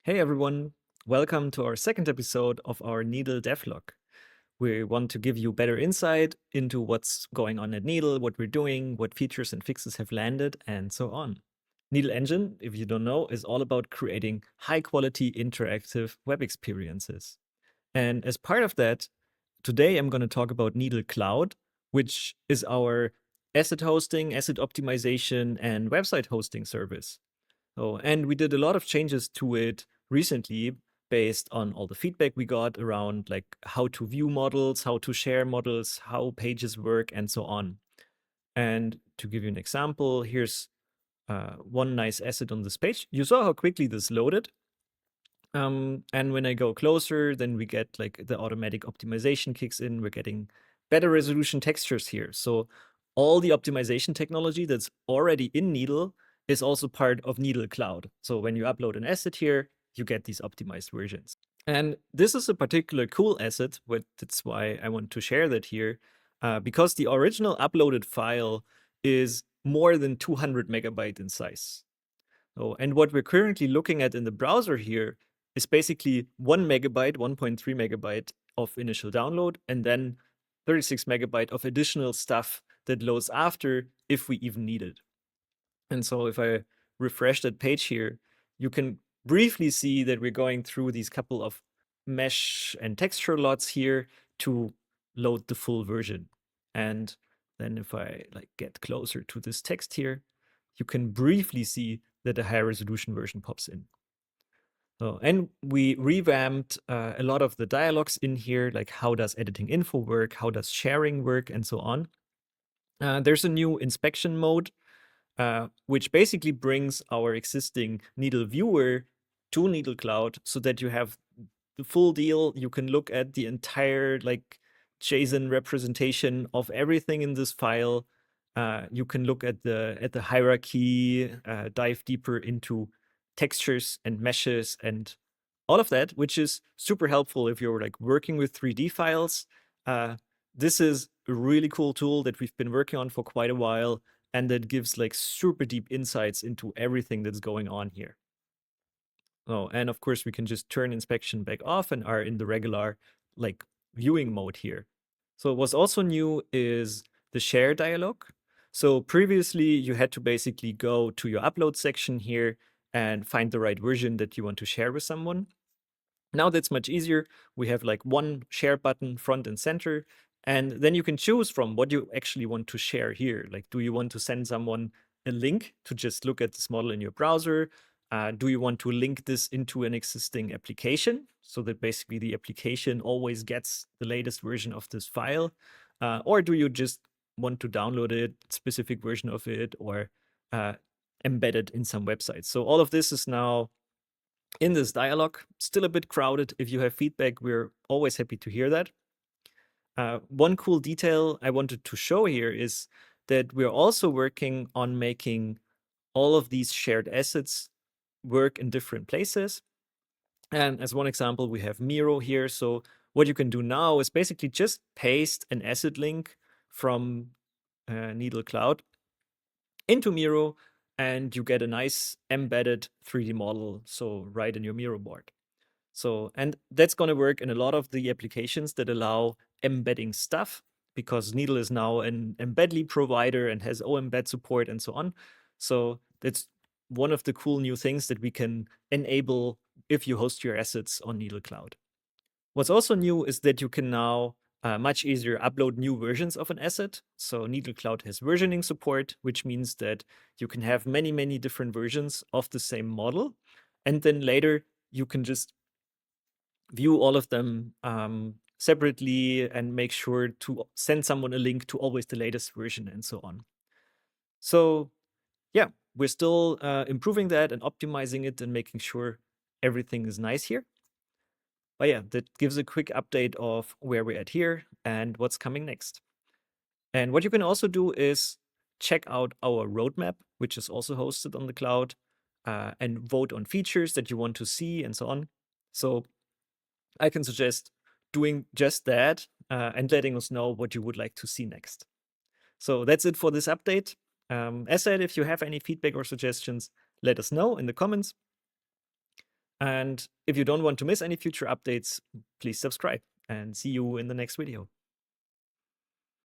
Hey everyone, welcome to our second episode of our Needle Devlog. We want to give you better insight into what's going on at Needle, what we're doing, what features and fixes have landed, and so on. Needle Engine, if you don't know, is all about creating high quality interactive web experiences. And as part of that, today I'm going to talk about Needle Cloud, which is our asset hosting, asset optimization, and website hosting service. Oh, and we did a lot of changes to it recently based on all the feedback we got around like how to view models, how to share models, how pages work, and so on. And to give you an example, here's one nice asset on this page. You saw how quickly this loaded. And when I go closer, then we get like the automatic optimization kicks in. We're getting better resolution textures here. So all the optimization technology that's already in Needle is also part of Needle Cloud. So when you upload an asset here, you get these optimized versions. And this is a particular cool asset, but that's why I want to share that here, because the original uploaded file is more than 200 megabyte in size. Oh, and what we're currently looking at in the browser here is basically 1 megabyte, 1.3 megabyte of initial download, and then 36 megabyte of additional stuff that loads after if we even need it. And so if I refresh that page here, you can briefly see that we're going through these couple of mesh and texture lots here to load the full version. And then if I like get closer to this text here, you can briefly see that a high resolution version pops in. So, and we revamped a lot of the dialogues in here, like how does editing info work, how does sharing work, and so on. There's a new inspection mode, which basically brings our existing Needle viewer to Needle Cloud so that you have the full deal. You can look at the entire like JSON representation of everything in this file. You can look at the hierarchy, dive deeper into textures and meshes and all of that, which is super helpful if you're like working with 3D files. This is a really cool tool that we've been working on for quite a while, and that gives like super deep insights into everything that's going on here. Oh, and of course we can just turn inspection back off and are in the regular like viewing mode here. So what's also new is the share dialog. So previously you had to basically go to your upload section here and find the right version that you want to share with someone. Now that's much easier. We have like one share button front and center, and then you can choose from what you actually want to share here. Like, do you want to send someone a link to just look at this model in your browser? Do you want to link this into an existing application so that basically the application always gets the latest version of this file? Or do you just want to download a specific version of it or embed it in some websites? So all of this is now in this dialogue. Still a bit crowded. If you have feedback, we're always happy to hear that. One cool detail I wanted to show here is that we're also working on making all of these shared assets work in different places. And as one example, we have Miro here. So what you can do now is basically just paste an asset link from Needle Cloud into Miro, and you get a nice embedded 3D model, so right in your Miro board. So, and that's going to work in a lot of the applications that allow embedding stuff, because Needle is now an embedly provider and has embed support and so on. So that's one of the cool new things that we can enable if you host your assets on Needle Cloud. What's also new is that you can now much easier upload new versions of an asset. So Needle Cloud has versioning support, which means that you can have many, many different versions of the same model. And then later you can just view all of them separately and make sure to send someone a link to always the latest version and so on. So yeah, we're still improving that and optimizing it and making sure everything is nice here. But yeah, that gives a quick update of where we're at here and what's coming next. And what you can also do is check out our roadmap, which is also hosted on the cloud, and vote on features that you want to see and so on. So I can suggest doing just that and letting us know what you would like to see next. So that's it for this update. As said, if you have any feedback or suggestions, let us know in the comments. And if you don't want to miss any future updates, please subscribe and see you in the next video.